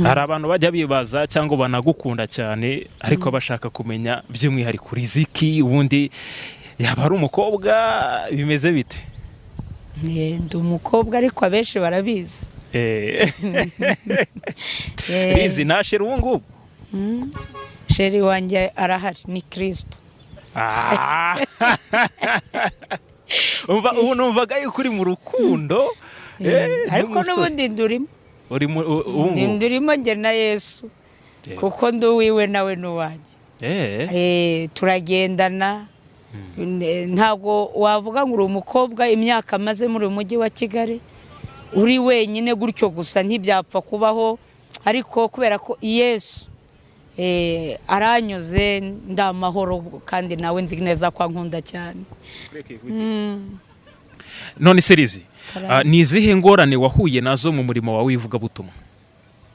hari abantu bajya bibaza cyangwa banagukunda cyane ariko bashaka kumenya by'umwihariko Riziki ubundi yaba ari umukobwa bimeze bite? ndi umukobwa ariko abenshi barabizi. Rizi na sheri ubu ngubu? Sheri wanjye arahari ni Kristo. Ubu numvaga yuko uri mu rukundo ariko n'ubundi ndurimo njye na Yesu kuko ndi uwiwe nawe n'uwanjye. Turagendana. Ntabwo wavuga ngo uri umukobwa imyaka amaze muri mujyi wa Kigali uri wenyine gutyo gusa ntibyapfa kubaho, ariko kubera ko Yesu aranyuze ndamahoro kandi nawe nzi neza ko ankunda cyane. None se Rizi, ni izihe ngorane wahuye nazo mu murimo wawe w'ivugabutumwa?